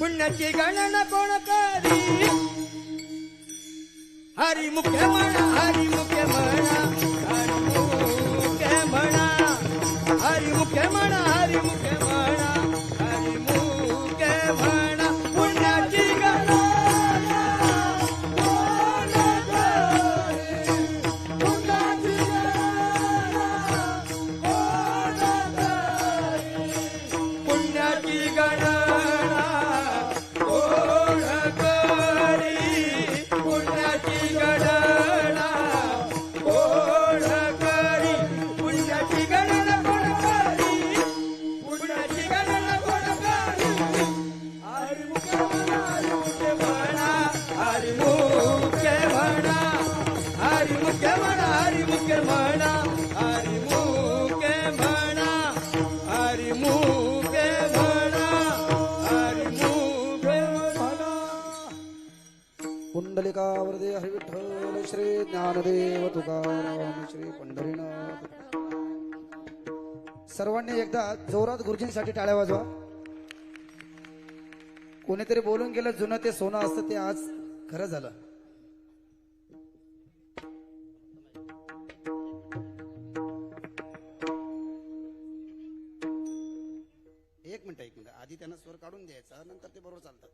पुण्याची गणना कोण करी हरी मुखे म्हणा हरी मुखे म्हणा हरी मुखे म्हणा हरी मुखे म्हणा हरी मुखे म्हणा हरी मुखे म्हणा पुण्याची गणना कोण करी पुण्याची गणना कोण करी पुण्याची गणना कोण करी पुण्याची गणना पुंडलिकावरदे हरी विठ्ठल श्री ज्ञानदेव तुकाराम श्री पंढरीनाथ. सर्वांनी एकदा जोरात गुरुजींसाठी टाळ्या वाजवा. कोणीतरी बोलून गेलं जुनं ते सोनं असतं ते आज खरं झालं. एक मिनिट आधी त्यांना स्वर काढून द्यायचा नंतर ते बरोबर चालतं.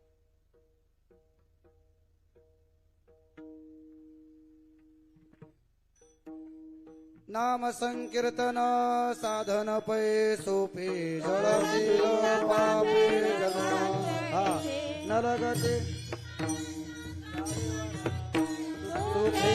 नाम संकीर्तन साधन पै सोपे जळशील पापे जन न लगते सुखे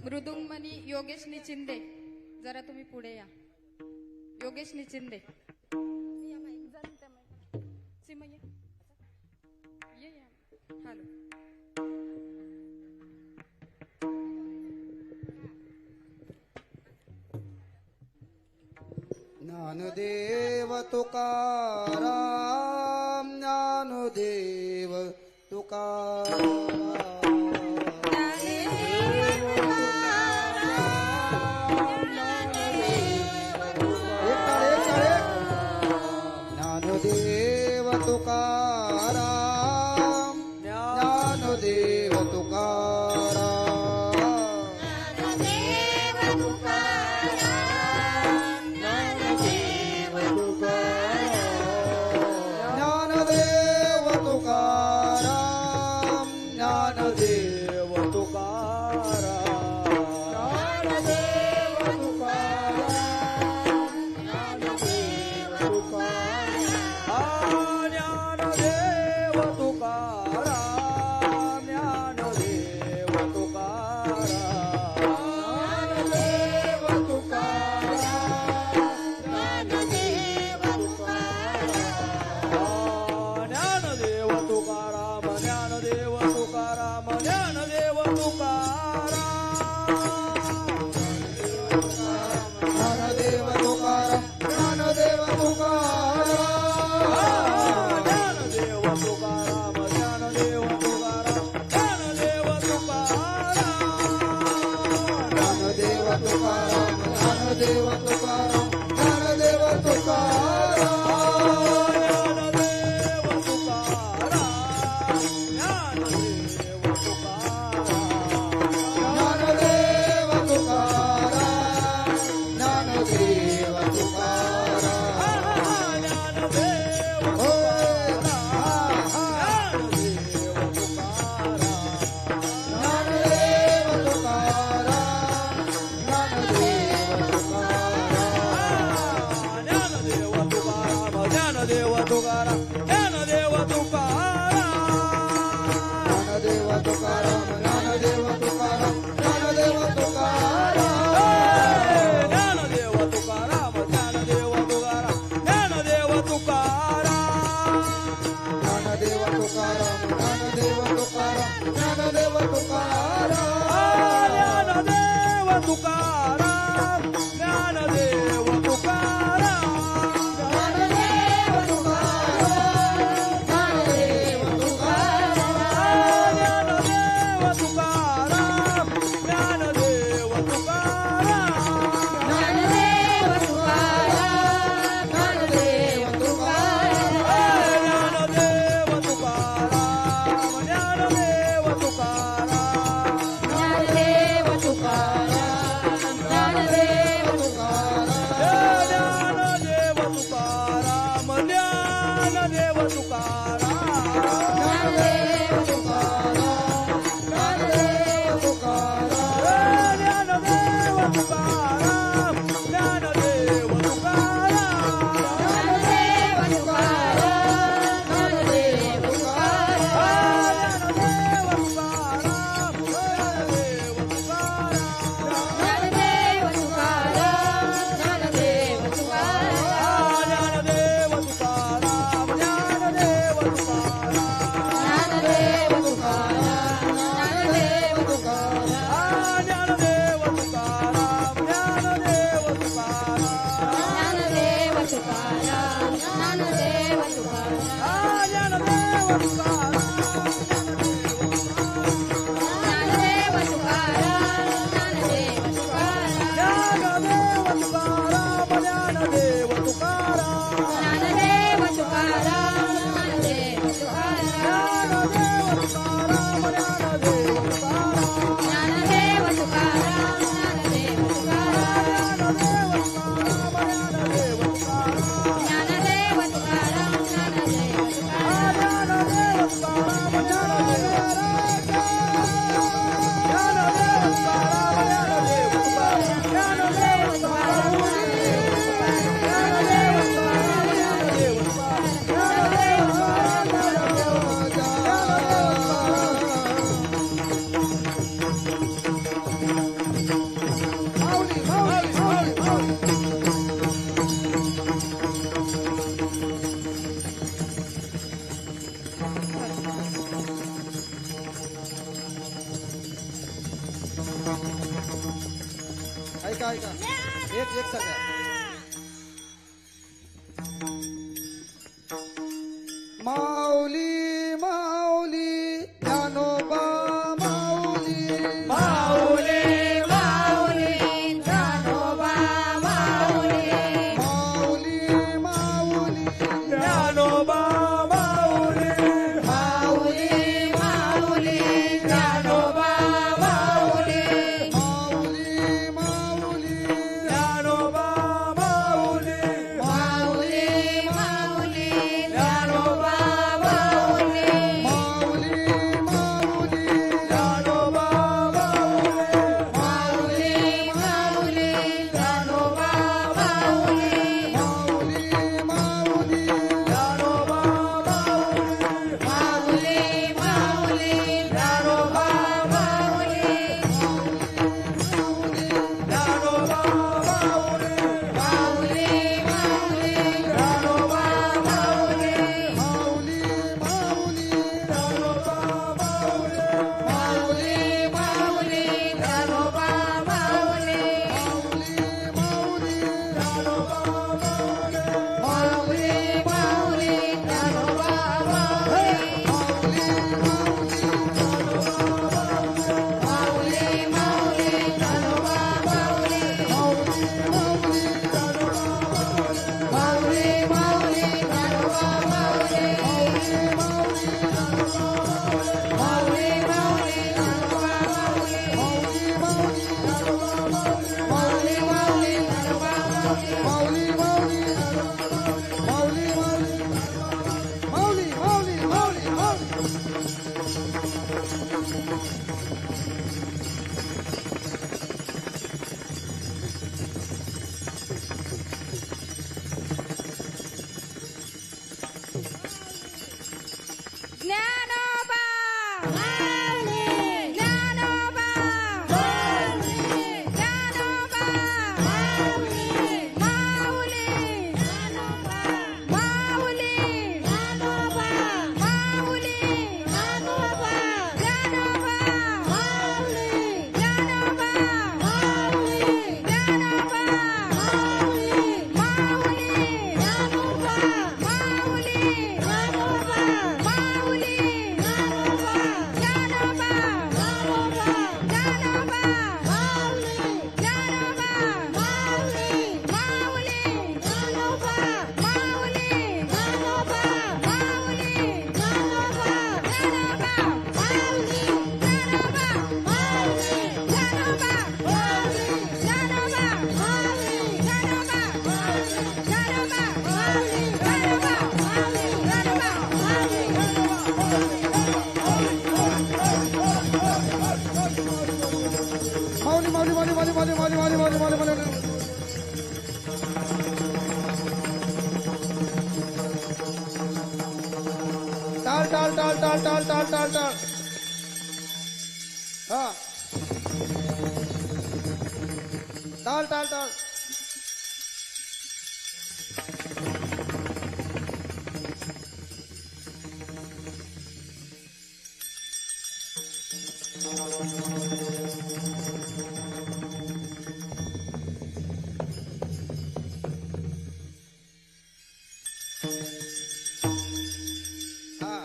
मृदुंगमणी योगेश निचिंदे, जरा तुम्ही पुढे या. योगेश निचिंदे हॅलो. ज्ञानदेव तुकाराम ज्ञानदेव तुकाराम ज्ञानदेव तुकाराम ज्ञानदेव तुकाराम ज्ञानदेव तुकाराम ज्ञानदेव तुकाराम ज्ञानदेव ऐका ऐका एक सगळ्या माऊली माऊली ज्ञानोबा माऊली माऊली माऊली ज्ञानोबा माऊली माऊली माऊली ज्ञानोबा माऊली माऊली माऊली ज्ञानोबा माऊली माऊली माऊली ज्ञानोबा माऊली माऊली माऊली ज्ञानोबा माऊली माऊली माऊली ज्ञानोबा माऊली माऊली माऊली ज्ञानोबा माऊली माऊली माऊली ज्ञानोबा माऊली माऊली माऊली ज्ञानोबा माऊली ज्ञानोबा माऊली माऊली माऊली ज्ञानोबा माऊली माऊली माऊली ज्ञानोबा माऊली माऊली माऊली ज्ञानोबा माऊली माऊली माऊली ज्ञानोबा माऊली माऊली माऊली ज्ञानोबा माऊली माऊली माऊली ज्ञानोबा माऊली माऊली माऊली ज्ञानोबा माऊली माऊली माऊली ज्ञानोबा माऊली माऊली माऊली माऊली माऊली माऊली माऊली ज्ञानोबा माऊली ज्ञानोबा माऊली ज्ञानोबा माऊली माऊली ज्ञानोबा माऊली ज्ञानोबा माऊली ज्ञानोबा ज्ञानोबा माऊली ज्ञानोबा माऊली ज्ञानोबा माऊली माऊली ज्ञानोबा माऊली ज्ञानोबा माऊली ज्ञानोबा ज्ञानोबा माऊली ज्ञानोबा माऊली ज्ञानोबा माऊली माऊली ज्ञानोबा माऊली ज्ञानोबा माऊली ज्ञानोबा ज्ञानोबा माऊली ज्ञानोबा माऊली ज्ञानोबा माऊली ज्ञानोबा माऊली ज्ञानोबा माऊली ज्ञानोबा माऊली ज्ञानोबा माऊली ज्ञानोबा माऊली माऊली माऊली माऊली माऊली माऊली माऊली माऊली माऊली माऊली माऊली टाळ टाळ टाळ टाळ टाळ टाळ टाळ टाळ हा टाळ टाळ टाळ हा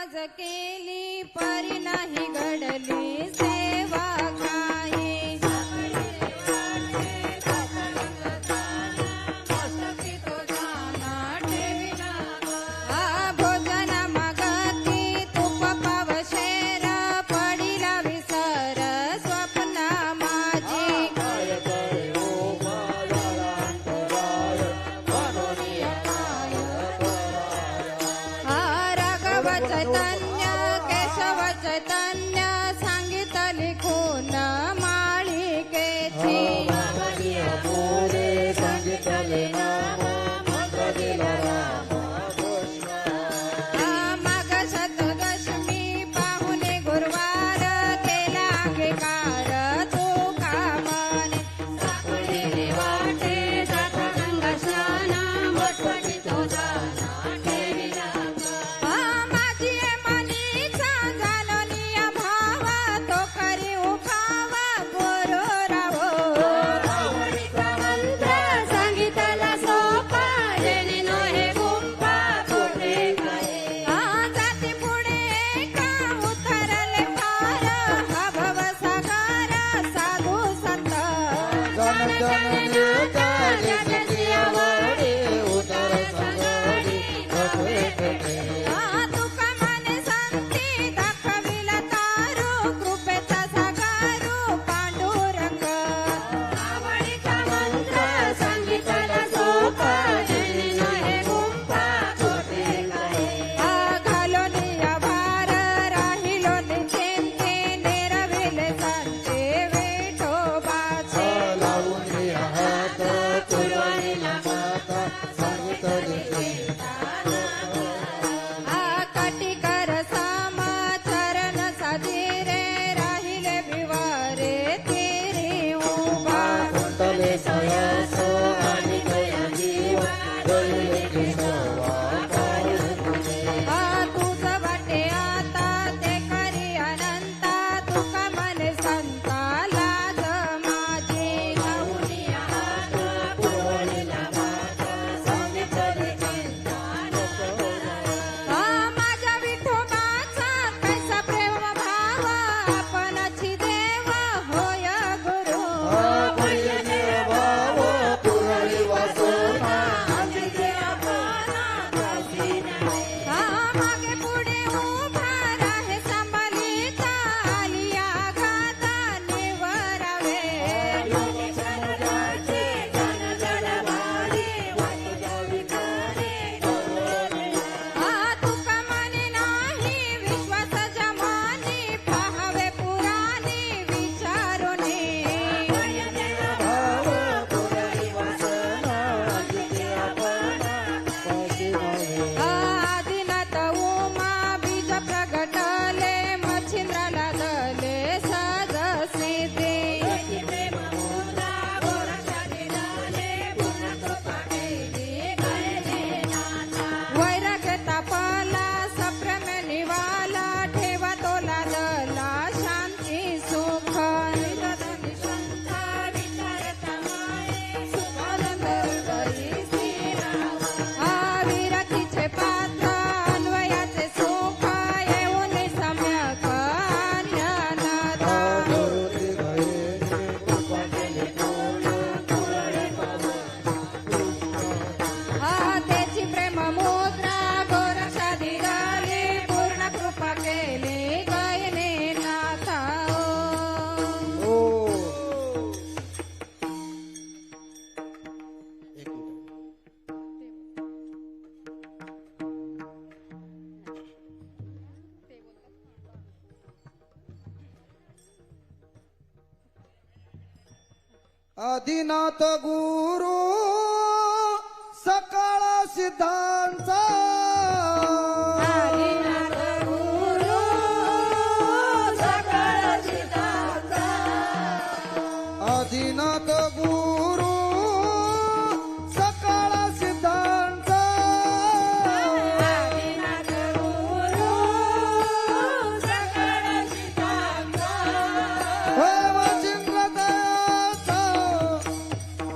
आज केली परी नाही घडली सेवा काही भोजन मागती तूप पावशेर पडिला विसर स्वप्न माझी राघव चैतन्य केशव चैतन्य सांगितली खून माळिकेची माघ शतदशमी पाहुणे गुरुवार केला अंगीकार तुका म्हणे सापडलेले वाटे जाता गंगा स्नाना मोठमोठी तो जाना ठेविला माझी मनीचा झालो निया भावा तो करी उठावा गुरु रावो मंत्र सांगितला सोपा जेणे नोहे गुंपा कोठे काय जाती पुढे का उतरले पार हा भव सागर साधू संत तुका मने संती दाखविला तारू कृपेचा सागारू पांडुरंग आवडीचा मंत्र सांगितला सोपा जेणे नोहे गुंपा कोठे काय घालोनिया भार राहिलो निचिंते नेरविले सांते विठोबाचे कटिकर साम चरण साजिरे राहिले बिवारे तेरी उभा तुझ वाटे आता ते करी अनंता तुका मने संता लाज माझी लावूनिया हात पुरवलेला माता सांगितली चिंता नको माझ्या विठोबाचा कैसा प्रेम भाव आपणाची देव होय गुरु मागे पुढे उभा राहे संभालिता आलिया घाता निवरावे तुका मने नाही विश्वास जमानी पाहावे पुराणी विचारुनी आदिनाथ उमा बीज प्रगटले मच्छिंद्राला दले सहज सिद्धी वैराग्य तापला सप्रेम निवाला ठेवा तोला दला शांती सुख विरतीचे पात्र अन्वयाचे सुख येऊन सम्यक ज्ञानता त्याची प्रेम मुद्रा गोरक्षा दिली पूर्ण कृपा केली गयने नाथा एक मिनिट आदिनाथ गुरु सकाळ सिद्धांचा आदिनाथ गुरु सकाळ सिद्धांचा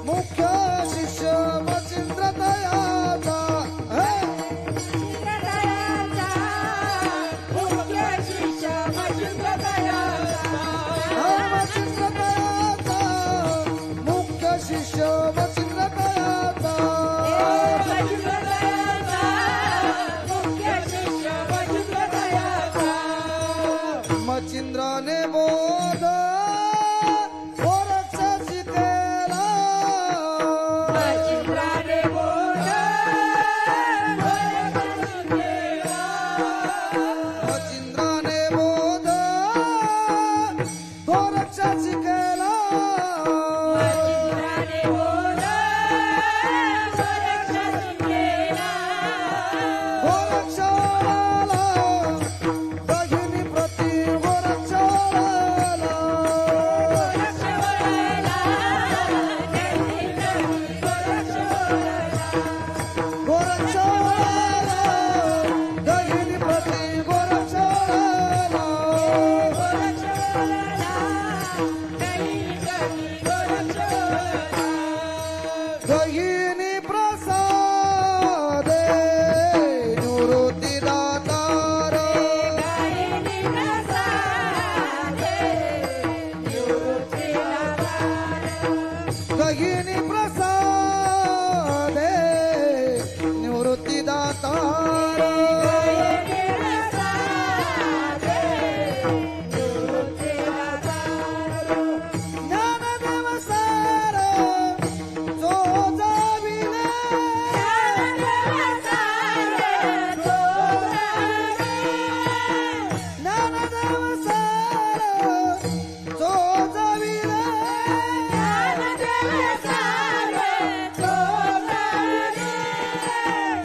मुख्य शिष्य मचिंद्र दयाचा मच्छिंद्राने बोध गोरक्षाची केला मच्छिंद्राने बोध मच्छिंद्राने बोध गोरक्षाची केला मच्छिंद्राने बोध गोरक्षाला बहिणी प्रति गोरक्षाला गोरक्षाला बहिणी प्रति गोरक्षाला गहिनी प्रसादे निवृत्ती दातार गहिनी प्रसादे निवृत्ती दातार ज्ञानदेव सार जो जाविले ज्ञानदेव सार जो जाविले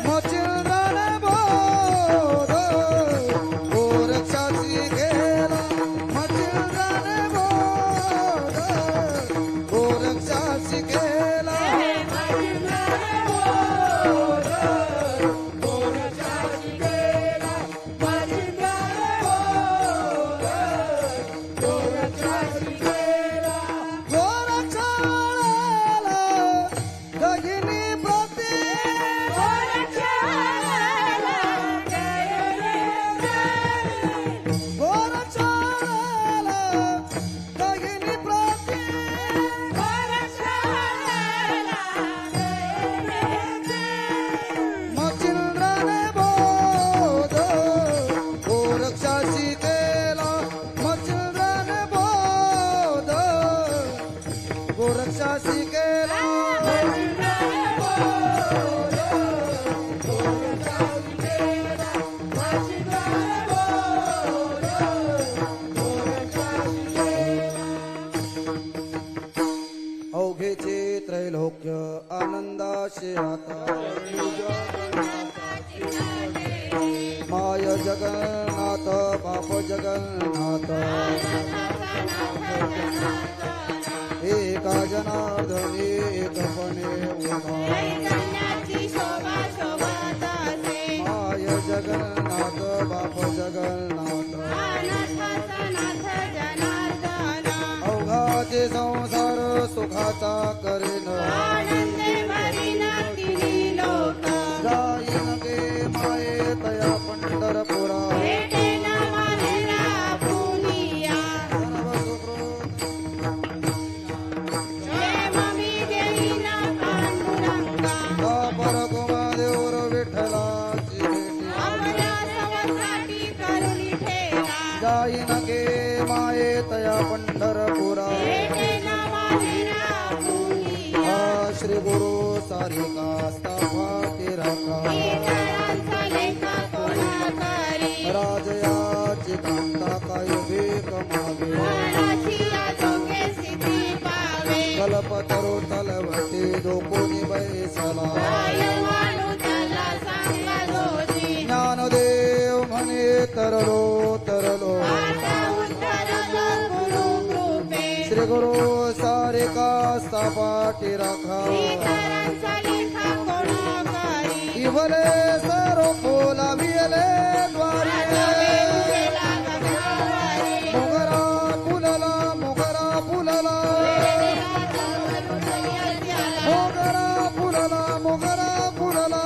मच्छिंद्राने बोध गोरक्षाची केला मच्छिंद्राने बोध गोरक्षाची केला गोरक्षाला गहिनी प्रति गोरक्षाला गहिनी प्रति मच्छिंद्राने बोध गोरक्षाची केला मच्छिंद्राने बोध गोरक्षाची केला अवघेचे त्रैलोक्य आनंदाशे आता माय जगन्नाथ बाप जगन्नाथ एका जनार्दनी एकपणे उभा माय जगन्नाथ बाप जगन्नाथ अवघाचे संसार सुखाचा करेन जाईन गे माये तया पंढरपुरा सर्व सुखरूप परकुमा देऊर विठ्ठलाची भेटी जाईन गे माये तया पंढरपुरा श्री गुरु सारिका स्थापा राखा राजयाची कांता काय भेक मागे कल्पतरू तलवटी दोकोनी बैसला ज्ञानदेव म्हणे तरलो तरलो श्री गुरु सारिका स्थापाटी राखा इवले सरो फुला वियले द्वारे मोगरा फुलला मोगरा फुलला मोगरा फुलला मोगरा फुलला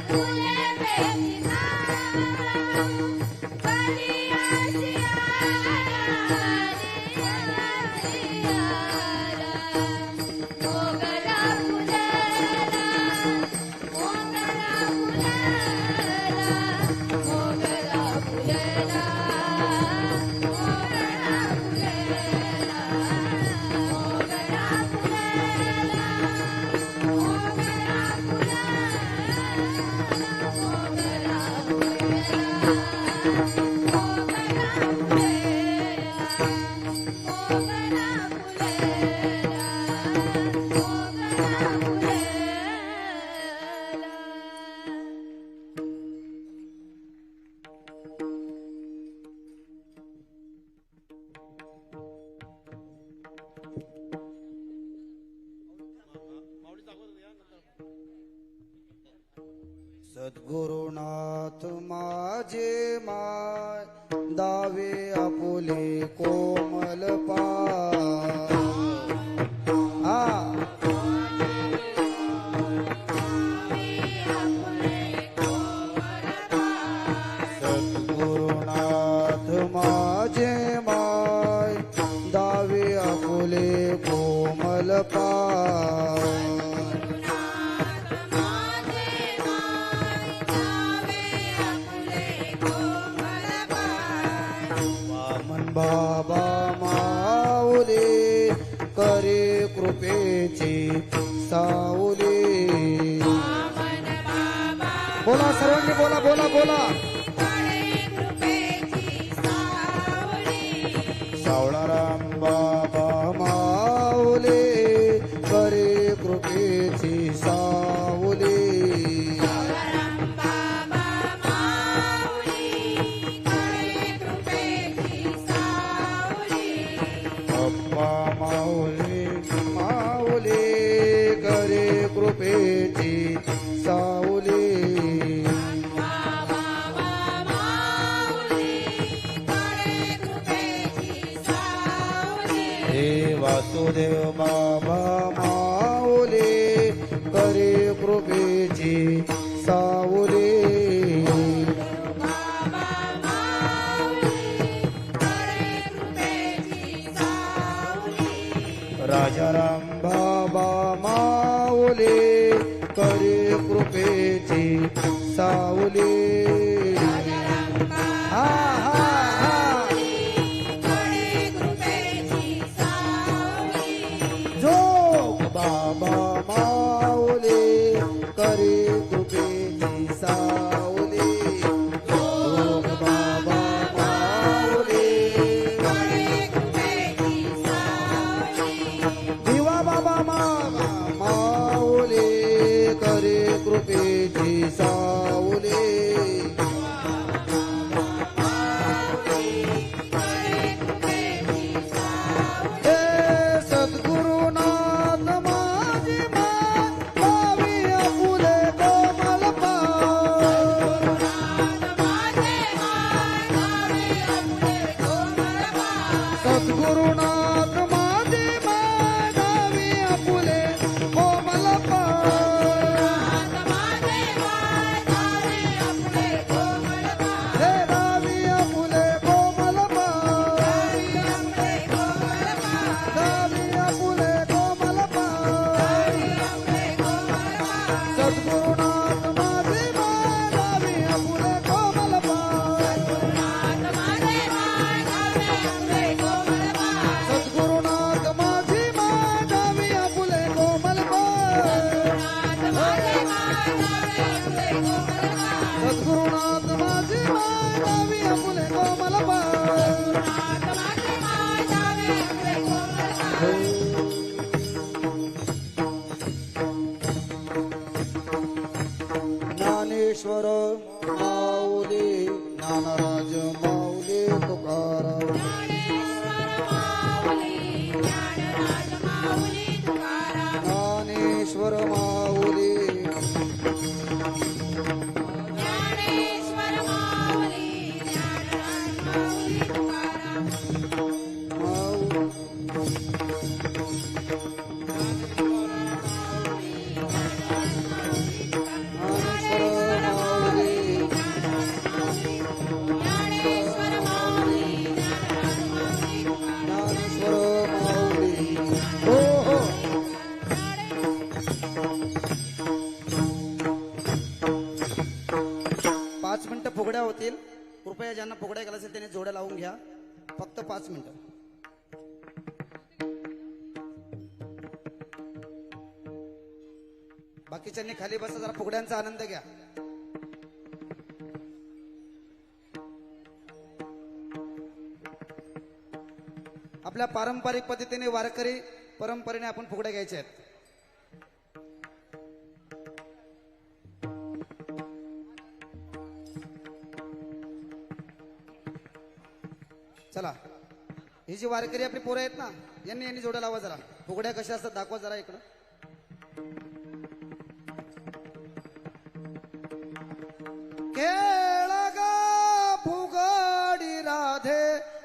फुले वेली नारा, सद्गुरुनाथ माझे माय दावे आपुले कोमल पाय सद्गुरुनाथ माझे माय दावे आपुले कोमल पाय बाबा माऊली करे कृपेची सावली बोला सर्वांनी बोला बोला बोला सावळाराम बाबा माऊली करे कृपेची सावली माऊली माऊली करे कृपेची सावली हे वासुदेव बाबा माऊली करे कृपेची सावली राजाराम बाबा माऊली करे कृपेची सावली हा हा हा जोग बाबा माऊली करे कृपेची सावली जोग बाबा माऊली दिवा बाबा माऊली करे कृपेची सावली हे सद्गुरुनाथ माझी माय दावी आपुले कोमल सद्गुरुनाथ माझी माय दावी आपुले कोमल हे दावी आपुले कोमल दावी आपुले कोमल सद्गुरुनाथ माझी माय दावी आपुले कोमल सद्गुरुनाथ माझी माय दावी आपुले कोमल सद्गुरुनाथ माझी माय दावी आपुले कोमल ज्ञानेश्वर माऊली ज्ञानराज माऊली तुकाराम ज्ञानेश्वर माऊली हो हो 5 मिनिटं फुगड्या होतील. कृपया ज्यांना फुगड्या घालायचे त्यांनी जोड्या लावून घ्या. फक्त 5 मिनिटं. बाकीच्यांनी खाली बसा, जरा फुगड्यांचा आनंद घ्या. आपल्या पारंपरिक पद्धतीने वारकरी परंपरेने आपण फुगड्या घ्यायच्या आहेत. चला, ही जी वारकरी आपली पोरं आहेत ना, यांनी जोड्या लावा. जरा फुगड्या कशा असतात दाखवा जरा इकडं.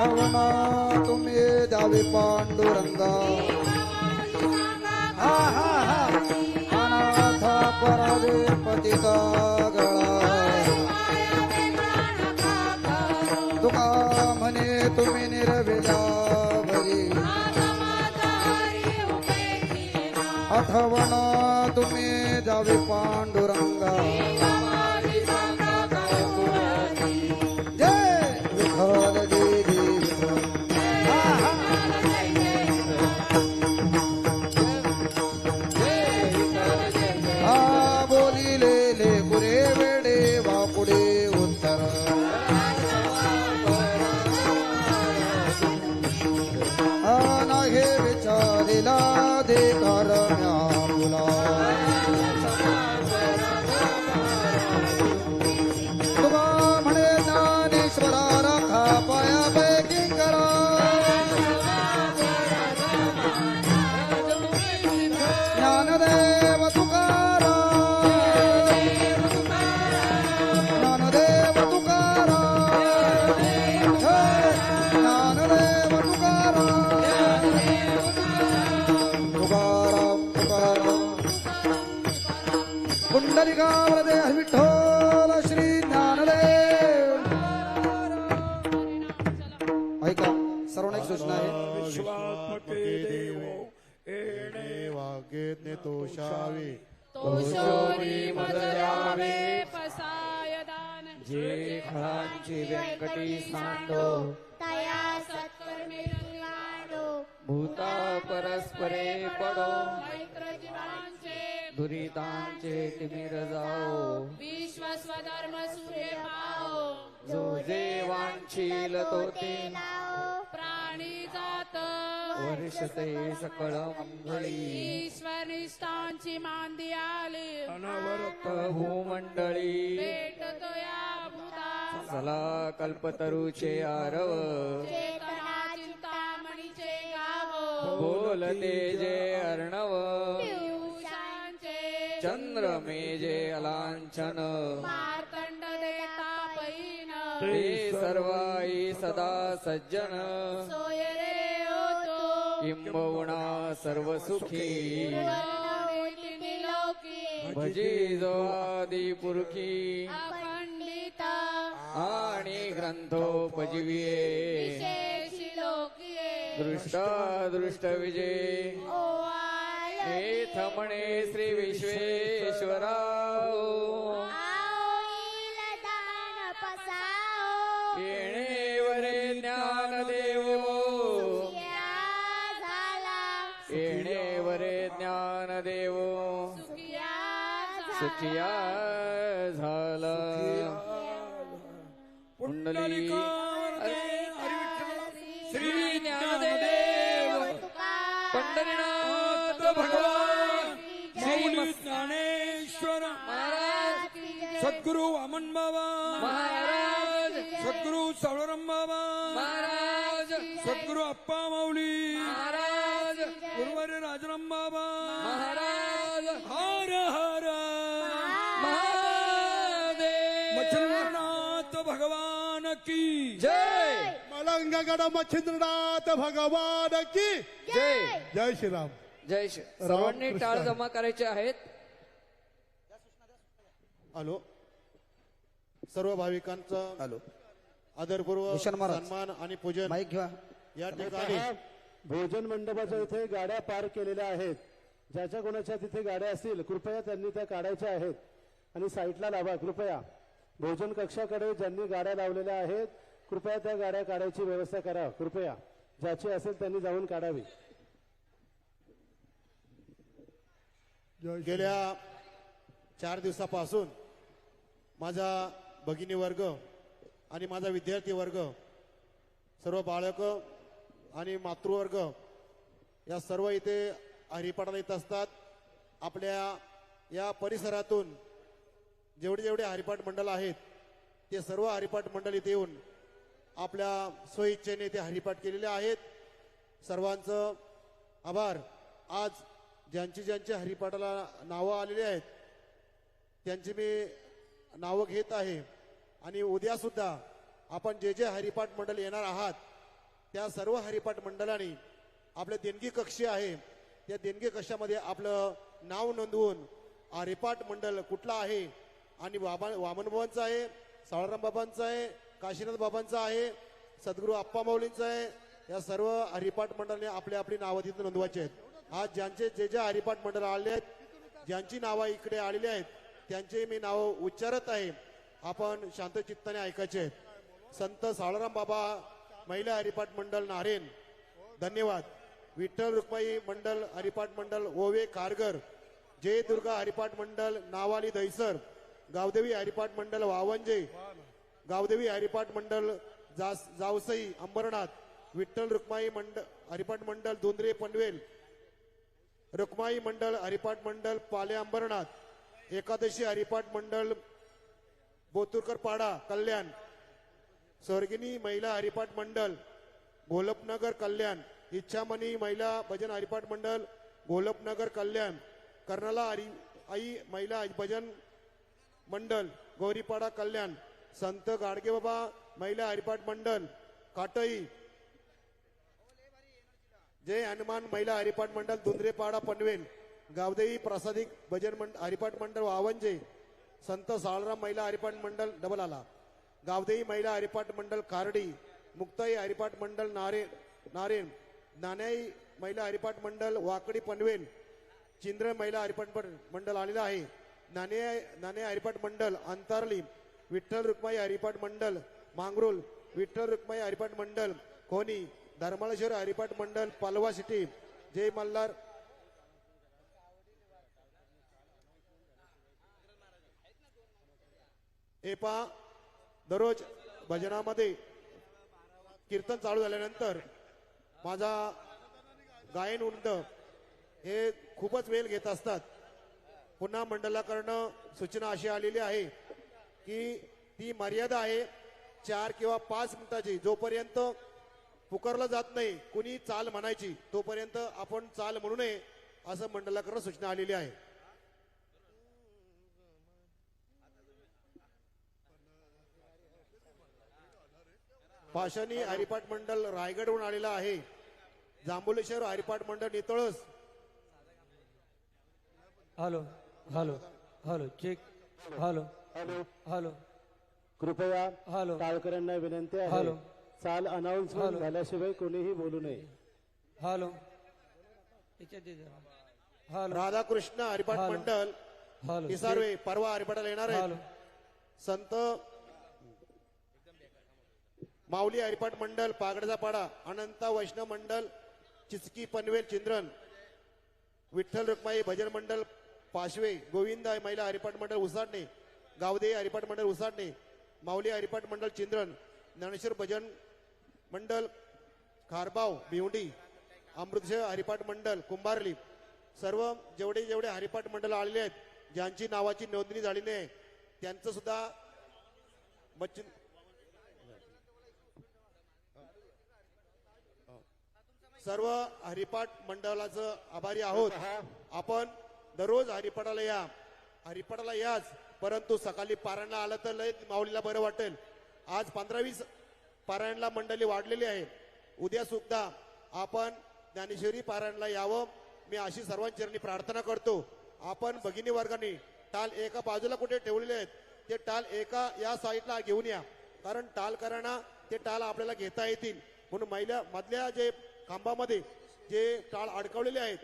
आठवण तुम्ही द्यावी पांडुरंगा हा हा हा अनाथ परावे पतिता गळा तुका म्हणे तुम्ही निर्विला भरी आठवण तुम्ही द्यावी पांडुरंगा जय विठ्ठल देवी हा बोलिलेले पुरे वेडे वापुडे उत्तर हा नाही विचारिला देकार म्यामुला तुका म्हणे ज्ञानेश्वरा राखा पायापैकी करा ज्ञानदेव तुकाराम ज्ञानदेव तुकाराम ज्ञानदेव तुकाराम तुकाराम तुकाराम पुंडलिकावरदे विठ्ठल श्री ज्ञानदेव ऐका सर्वांना एक सूचना आहे विश्वात्मके देवो एणे वाग्यज्ञ तोषावे तोषोरी मदयावे पसाय दान जे फळांची व्यंकटी सांडो तया सत्कर्मे रंगाडो भूता परस्परे पडो मैत्र जीवांचे दुरितांचे तिमिर जाओ विश्व स्वधर्म सूर्य पाओ जो जे वांछील तो ते प्राणी जात वर्षते सकळ मंगळी ईश्वर निष्ठांची मांदी आली अनवरत भूमंडळी भेटतो या भूता चला कल्पतरूचे आरव चेतना चिंतामणीचे गाव बोलते जे अर्णव पियुषांचे चंद्रमे जे अलांछन मार्तंड देता पैन ते सर्वाई सदा सज्जन सोय रे होतो किंबहुना सर्व सुखी लोकी भजी जो आदि पुरखी अखंडित आणि ग्रंथोपजीविये विशेषी लोकिये दृष्ट विजय हे थमणे श्री विश्वेश्वराव येणे वरे ज्ञानदेव येणे वरे ज्ञानदेव सुखिया झाला कुंडली श्री ज्ञानदेव पंढरीनाथ भगवान माऊली ज्ञानेश्वर महाराज सद्गुरु वामन बाबा महाराज सद्गुरु सावळराम बाबा महाराज सद्गुरु अप्पा माऊली महाराज गुरुवारी राजाराम बाबा महाराज हर हर महादेव मच्छिंद्रनाथ भगवान की जय मलंगगड मच्छिंद्रनाथ भगवान की जय जय श्रीराम जय श्री सर्वांनी टाळ जमा करायचे आहेत हॅलो सर्व भाविकांचा हॅलो आदरपूर्वक भूषण महाराज. सन्मान आणि पूजन माईक घ्या या ठिकाणी भोजन मंडपाच्या इथे गाड्या पार्क केलेल्या आहेत. ज्याच्या कोणाच्या तिथे गाड्या असतील कृपया त्यांनी त्या काढायच्या आहेत आणि साईटला लावा. कृपया भोजन कक्षाकडे ज्यांनी गाड्या लावलेल्या आहेत कृपया त्या गाड्या काढायची व्यवस्था करा. कृपया ज्याची असेल त्यांनी जाऊन काढावी. गेल्या 4 दिवसापासून माझा भगिनी वर्ग आणि माझा विद्यार्थी वर्ग सर्व बाळक आणि मातृवर्ग या सर्व इथे हरिपाठाला येत असतात. आपल्या या परिसरातून जेवढे जेवढे हरिपाठ मंडळ आहेत ते सर्व हरिपाठ मंडळ इथे येऊन आपल्या स्वइच्छेने ते हरिपाठ केलेले आहेत. सर्वांचं आभार. आज ज्यांची ज्यांची हरिपाठाला नावं आलेली आहेत त्यांची मी नावं घेत आहे आणि उद्या सुद्धा आपण जे जे हरिपाठ मंडळ येणार आहात त्या सर्व हरिपाठ मंडळाने आपल्या देणगी कक्षी आहे त्या देणगी कक्षामध्ये आपलं नाव नोंदवून हरिपाठ मंडळ कुठला आहे आणि वामन बाबांचं आहे, सावळराम बाबांचं आहे, काशीनाथ बाबांचं आहे, सद्गुरू आप्पा माऊलींचं आहे. या सर्व हरिपाठ मंडळाने आपली आपली नावं तिथे नोंदवायची आहेत. आज ज्यांचे जे हरिपाठ मंडळ आले आहेत ज्यांची नावं इकडे आलेली आहेत त्यांचे मी नाव उच्चारत आहे. आपण शांत चित्ताने ऐकायचे आहेत. संत सावळराम बाबा महिला हरिपाठ मंडळ नारेन धन्यवाद. विठ्ठल रुक्माई मंडळ हरिपाठ मंडळ ओवे कारगर, जय दुर्गा हरिपाठ मंडळ नावाली दहिसर, गावदेवी हरिपाठ मंडळ वावंजे, गावदेवी हरिपाठ मंडळ जावसई अंबरनाथ, विठ्ठल रुक्माई मंडळ हरिपाठ मंडळ धुंद्रे पनवेल, रुक्माई मंडळ हरिपाठ मंडळ पाले अंबरनाथ, एकादशी हरिपाठ मंडळ बोतुरकर पाडा कल्याण, स्वर्गिनी महिला हरिपाठ मंडळ गोलपनगर कल्याण, इच्छामणी महिला भजन हरिपाठ मंडळ गोलपनगर कल्याण, कर्नाला आई महिला भजन मंडळ गौरीपाडा कल्याण, संत गाडगेबाबा महिला हरिपाठ मंडळ काटई, जय हनुमान महिला हरिपाठ मंडळ धुंद्रेपाडा पनवेल, गावदेवी प्रसादिक भजन हरिपाठ मंडळ वावंजे, संत साळराम महिला हरिपाठ मंडळ डबल आला, गावदेवी महिला हरिपाठ मंडळ खारडी, मुक्ताई हरिपाठ मंडळ नारेन, नाण्याई महिला हरिपाठ मंडळ वाकडी पनवेल, चिंद्र महिला हरिपाठ मंडळ आलेला आहे, नाणे हरिपाठ मंडळ अंतरली, विठ्ठल रुक्माई हरिपाठ मंडळ मांगरोल, विठ्ठल रुक्माई हरिपाठ मंडळ कोणी, धर्माळेश्वर हरिपाठ मंडळ पालवा सिटी, जय मल्हार एपा. दररोज भजनामध्ये कीर्तन चालू झाल्यानंतर माझा गायन वृंद हे खूपच वेळ घेत असतात. पुन्हा मंडळाकडनं सूचना अशी आलेली आहे की ती मर्यादा आहे 4 किंवा 5 मिनिटाची. जोपर्यंत पुकारलं जात नाही कुणी चाल म्हणायची तोपर्यंत आपण चाल म्हणू नये असं मंडळाकडनं सूचना आलेली आहे. पाषाणी हरिपाठ मंडळ रायगडहून आलेला आहे. जांभुलेश्वर हरिपाठ मंडळ Nitalas. Hello hello hello check hello hello hello कृपया हॅलो टाळकऱ्यांना विनंती आहे हॅलो चाल अनाउन्समेंट झाल्याशिवाय कोणीही बोलू नये. हॅलो याच्यात दे जरा. Hello Radhakrishna Haripath hello. मंडळ हॅलो निसारवे परवा हरिपाठाला येणार हॅलो आहे. संत माऊली हरिपाठ मंडळ पागडचा पाडा, अनंता वैष्णव मंडळ चिचकी पनवेल चिंद्रन, विठ्ठल रुक्माई भजन मंडळ पाशवे, गोविंदा महिला हरिपाठ मंडळ उसाडणे, गावदे हरिपाठ मंडळ उसाडणे, माऊली हरिपाठ मंडळ चिंद्रन, ज्ञानेश्वर भजन मंडळ खारबाव भिवंडी, अमृतसर हरिपाठ मंडळ कुंभारली. सर्व जेवढे हरिपाठ मंडळ आलेले आहेत ज्यांची नावाची नोंदणी झाली नाही त्यांचं सुद्धा सर्व हरिपाठ मंडळाचं आभारी आहोत. आपण दररोज हरिपाठाला या, हरिपाठाला याच, परंतु सकाळी पारायणला आलं तर लय माऊलीला बरं वाटेल. आज 15-20 पारायणला मंडळी वाढलेली आहे. उद्या सुद्धा आपण ज्ञानेश्वरी पारायणला यावं मी अशी सर्वांचरणी प्रार्थना करतो. आपण भगिनी वर्गाने टाल एका बाजूला कुठे ठेवलेले आहेत ते टाल एका या साईडला घेऊन या, कारण टालकरांना ते टाल आपल्याला घेता येतील. म्हणून महिला मधल्या जे खांबामध्ये जे टाळ अडकवलेले आहेत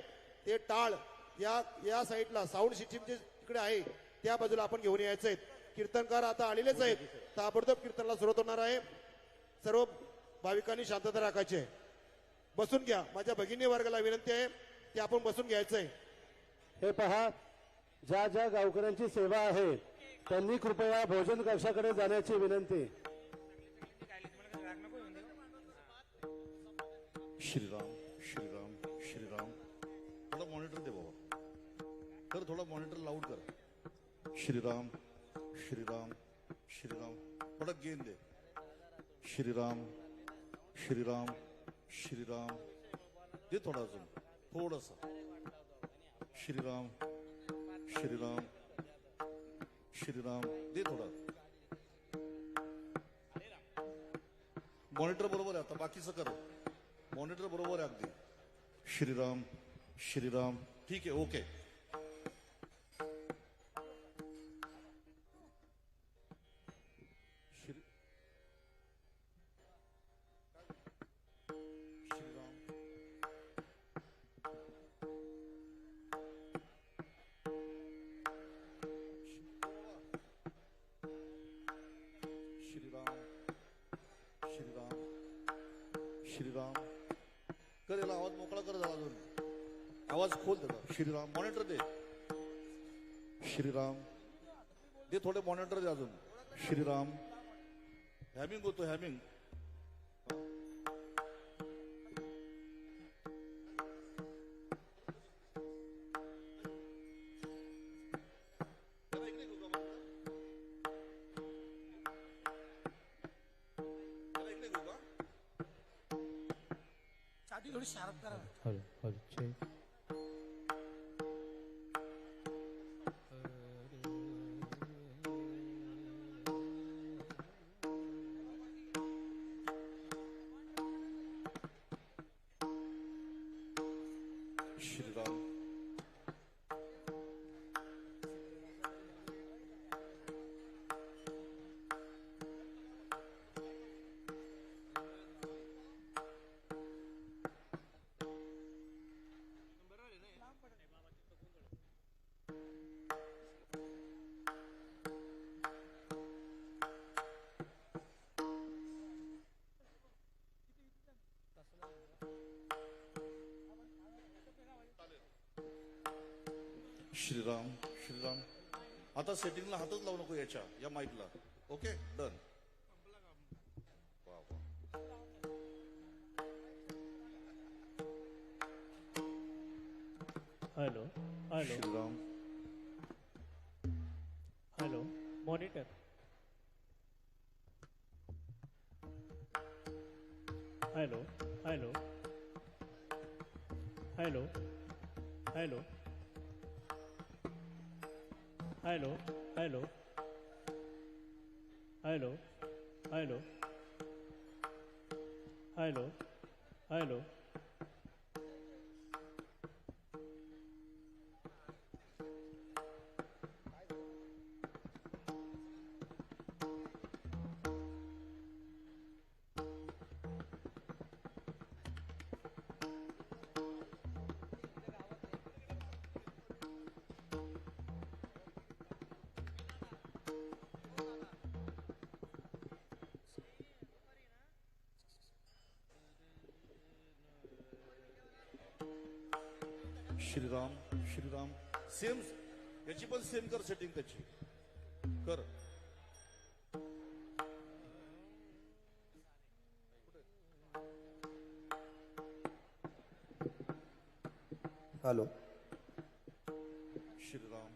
ते टाळ या साईडला साऊंड सिस्टीम जे इकडे आहे त्या बाजूला आपण घेऊन यायचे आहेत. कीर्तनकार आता आलेलेच आहेत. ताबडतोब कीर्तनाला सुरुवात होणार आहे. सर्व भाविकांनी शांतता राखायची आहे. बसून घ्या. माझ्या भगिनी वर्गाला विनंती आहे की आपण बसून घ्यायचंय. हे पहा, ज्या ज्या गावकऱ्यांची सेवा आहे त्यांनी कृपया भोजन कक्षाकडे जाण्याची विनंती. श्रीराम श्रीराम श्रीराम. थोडा मॉनिटर दे बाबा, कर थोडा मॉनिटर लाऊड कर. श्रीराम श्रीराम श्रीराम. थोडा गेन दे. श्रीराम श्रीराम श्रीराम दे थोडा अजून थोडस. श्रीराम श्रीराम श्रीराम दे थोडा. मॉनिटर बरोबर आहे आता बाकीचं कर मॉनिटर बरोबर आहे अगदी श्रीराम श्रीराम ठीक आहे ओके श्रीराम श्रीराम श्रीराम श्रीराम कर याला आवाज मोकळा कर जरा अजून आवाज खोल त्याचा श्रीराम मॉनिटर दे श्रीराम दे थोडे मॉनिटर दे अजून श्रीराम हॅमिंग होतो humming hello hello check Shriram Shriram Shriram आता सेटिंगला हातच लावू नको या माईकला okay done hello hello Shriram hello monitor hello hello hello hello hello hello hello hello hello hello Shriram Shriram same याची पण सेम कर सेटिंग त्याची कर हॅलो श्रीराम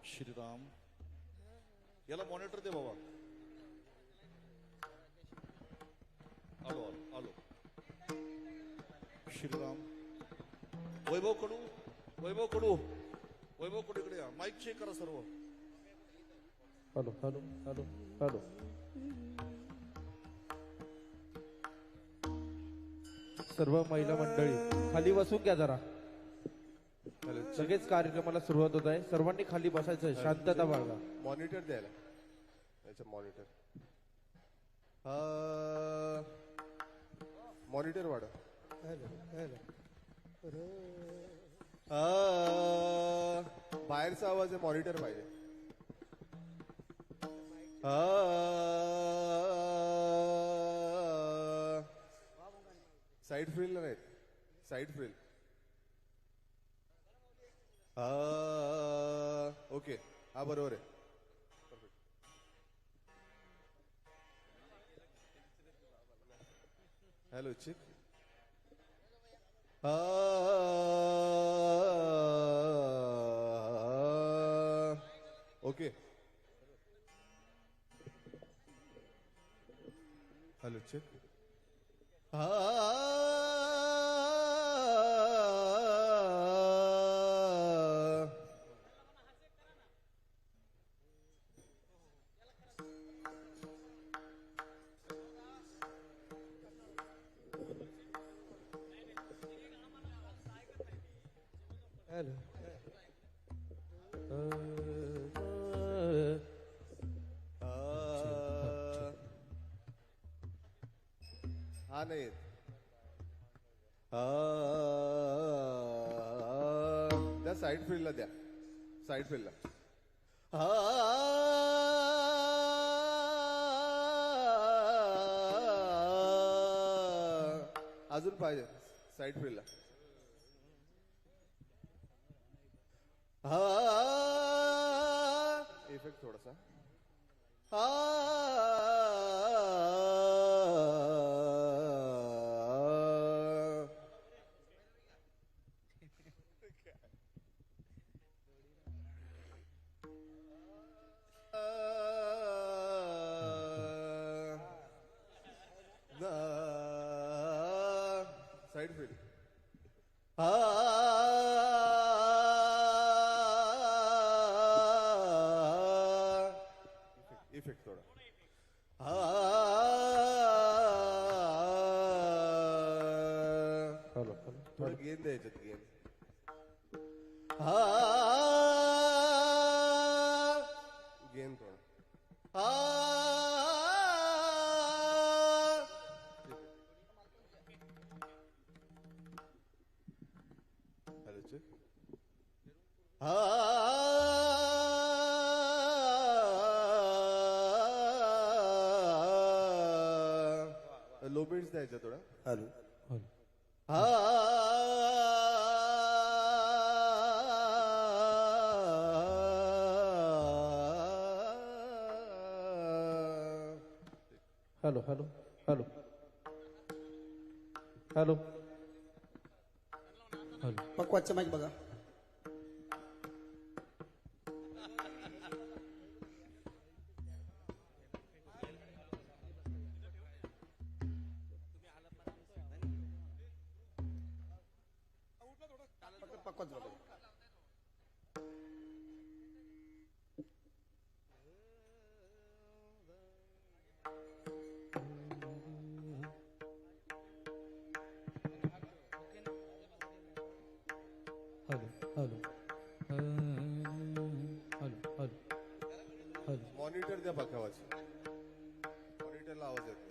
श्रीराम याला मॉनिटर दे बाबा आलो आलो आलो श्रीराम वैभव कडू वैभव कडू वैभव कडू इकडे या माईक चेक करा सर्व हॅलो हॅलो हॅलो हॅलो सर्व महिला मंडळी खाली बसून घ्या जरा लगेच कार्यक्रमाला सुरुवात होत आहे सर्वांनी खाली बसायचं शांतता बाळगा मॉनिटर द्यायला याचं मॉनिटर मॉनिटर वाढव बाहेरचा आवाज आहे मॉनिटर पाहिजे साईड फ्रिल नाही साईड फ्रिल ओके हा बरोबर आहे हॅलो चिक ओके हॅलो चिक हॅलो हा नाही येत. त्या साईड फील्डला द्या. साईड फील्डला. अजून पाहिजे साईड फील्डला. इफेक्ट थोडासा. Side field. इफेक्ट थोड़ा. थोडं गेंद द्यायच्यात. गेंद गेंद थोडं. Hello check. लो बीट्स द्यायच्या थोडा. Hello. Hello hello hello hello hello. पक्वाचं माईक बघा. पक्वाच बघा. Hello hello hello hello. Monitor द्या बघावाची. मॉनिटरला आवाज येतो.